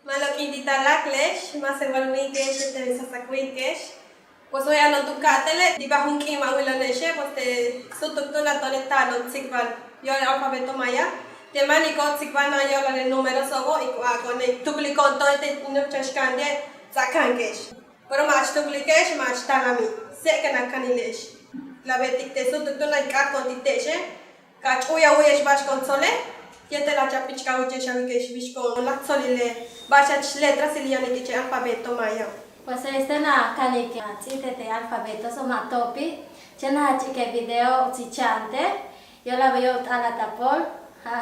Malokindita laklesh, masewal wikesh, te visasa wikesh. Pues voy a no tu catele, diga un kima wila neshe, pues te sutuktuna tonetano, tsikvan, yo el alfabeto maya. Te manico tsikvan yo el número sobo y con el tuklikon to te nupchashkande zakankesh. Pero más tuklikesh, más talami, sekana kanilesh. La betik te sutuktuna y kakon titeshe, kach uya uyesh bash console. Este la chapichka uche shavikesh bishko la solile bachach letras iliani que alfabeto maya. Pues este na kanike te alfabeto soma topi. Chena chike video chichante. Yo la veo a la tapol.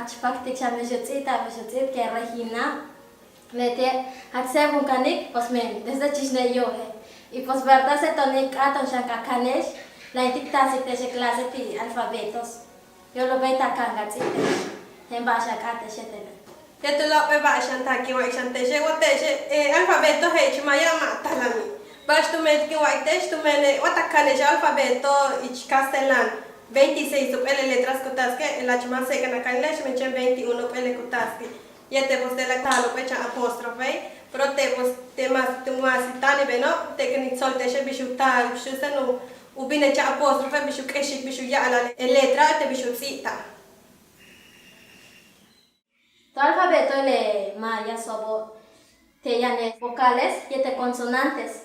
Chpaktik chamejutita que Regina. Mete según kanik pues men desde chisne yo. Y pues verdad se tonik aton shanka kanesh. La dicta se clase ti alfabetos. Yo lo veo takanga chite. En basha kate shetele. Ya te lo ve bashan taki wa shanteshe wateshe alfabeto he maya matalami. Bash tu met ki waitesh tu mene watakane alfabeto ich castellan 26 pele letras kutaske la chama se kana kanlesh meche 21 pele kutaske. Ya te pos de la talo pecha apóstrofe, pero te pos te mas tu mas tani beno te que solteshe bishu tal bishu senu ubine cha apóstrofe bishu keshik bishu ya la letra te bishu cita. Tu alfabeto le maya sobo te llane vocales y te consonantes.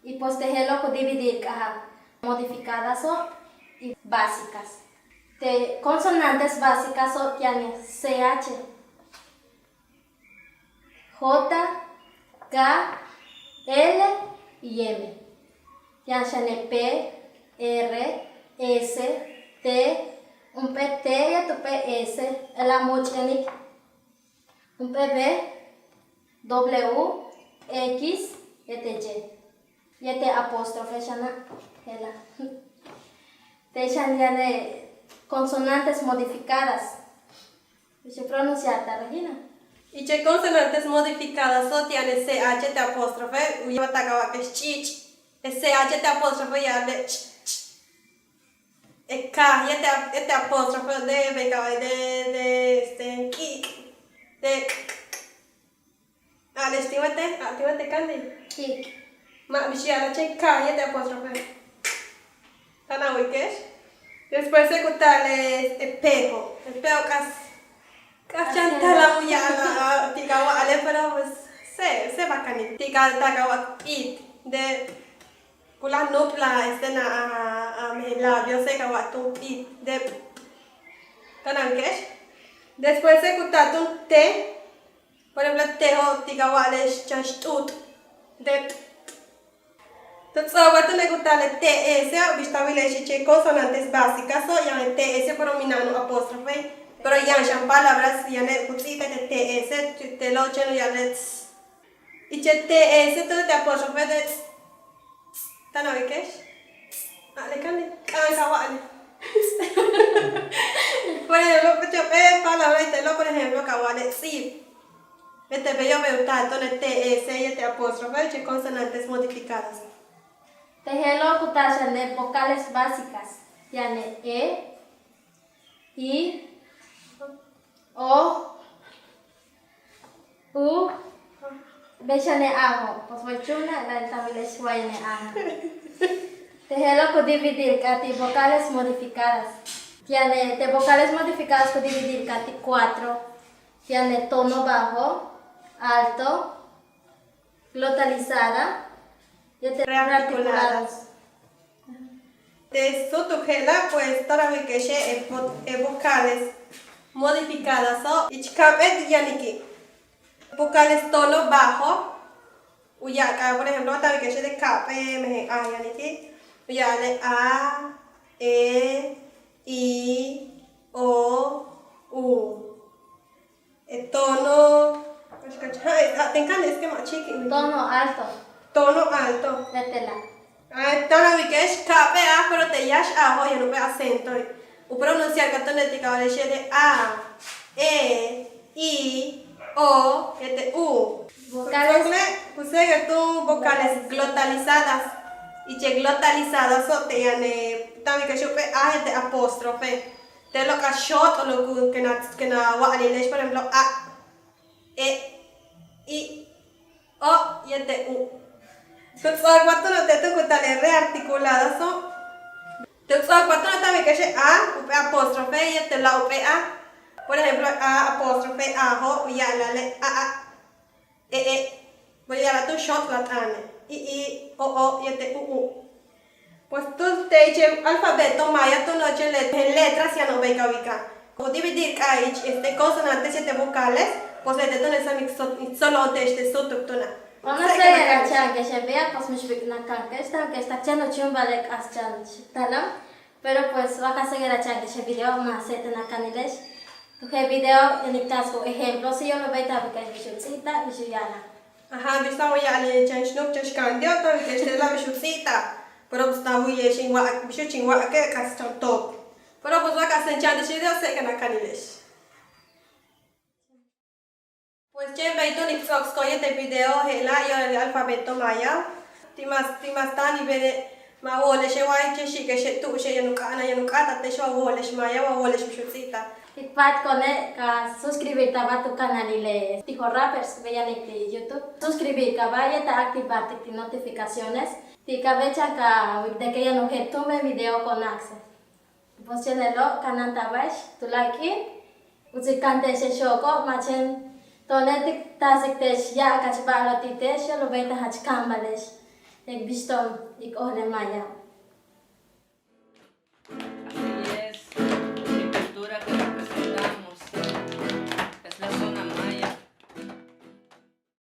Y pues te lo dividir caja modificadas y básicas. Te consonantes básicas o llane CH, J, K, L y M. Llane P, R, S, T, un P, T y tu P, S, la mochanik. Un PB, W, X, Y, Y apóstrofe, shana, hela. Te de consonantes modificadas. ¿Se pronuncia Regina? Y che consonantes modificadas so tiene CH te apóstrofe, uy batagawa que es chich. Es CH te apóstrofe ya de ch. K ya te apóstrofe de becaba de ki. De estimate kandi. Kik. Ma bishia che ka te apóstrofe. Tana wikesh. Después se cutale espejo. Espejo chantala muya la tigawa ale pero pues se bacani. Tiga tagawa it de kula nupla estena a mi labio se kawa tu it de tana wikesh. Después se cutato un T, por ejemplo, tejo, tigawales, chastut, de. Entonces, ahora te le gusta el TS, vistabile che consonantes básicas, o ya el TS por minano apóstrofe, pero ya son palabras, ya ne cutsita de TS, te lo cheno ya de tss. Y che TS, todo te apóstrofe de tss. ¿Tan oíques? Ale, cande, kawale. Por ejemplo, yo palabra y te lo, por ejemplo, kawale, sí. Este bello me gusta, entonces TS y este apóstrofe, che consonantes modificadas. Tejelo kutashan de vocales básicas. Yani E, I, O, U, bechane ajo. Pues voy chuna, la también suayane ajo. Tejelo ku dividir kati vocales modificadas. Tiene de vocales modificadas ku dividir kati 4. Tiene tono bajo, alto, glotalizada y rearticulados. De sotujela, pues toda vez que se vocales modificadas o ichkapet yaniki. Vocales tono bajo, uyaka, por ejemplo, toda vez que se de kape me a yaniki. Uyale a, e, I, O, U. El tono, es que más chiqui. Tono alto. Tono alto. Vétela. Tono que es kape a, pero te yash ajo y no ve acento. U pronunciar catonética vale de A, E, I, O, U. Vocales. Puse que tú vocales glotalizadas. Y che glotalizadas o te Tami que yo pe a de apóstrofe. Te lo que short o lo que na wa alilesh por ejemplo a i o y de u. Entonces cuando no te toca tal rearticulada so. Entonces cuando no también que se a u apóstrofe y te la u a. Por ejemplo a apóstrofe a ho y a la le a voy a la tu short la tane i o y de u. Pues tú te dices alfabeto maya, tú no te letras ya no veis ubicar. O dividir caich consonantes y vocales, pues le te solo te este sotoctona. Vamos a ver a Chan que se vea, pues me explico que está echando chumbalek a Chan talam, pero pues va a seguir a Chan que se video más se te na caniles. Tu que video en el caso ejemplo, si yo lo veo también que es visita, visuyana. Ajá, vista ya le Chan snoop Chan candio, todo que este la visita. Pero pues está muy chingua, bicho chingua que casi top. Pero pues va a hacer Chan de video se que na caniles. Pues che veito ni fox con este video hela yo el alfabeto maya. Timas tani bene ma wole she wai che shi que she tu she yanuka ta te sho wole she maya wa wole she shutita. Ikpat kone ka suscribir taba tu canal ile tijo rappers vean en YouTube. Suscribir ka vaya ta activar tic notificaciones. Tika becha ka de que ya no que tome video con access. Pues chenelo kanan tabash tu like uzi kante se shoko machen tonetik tasik tesh ya kachbalo titesh lo beta hach kambalesh. Ek bistom ik ole maya.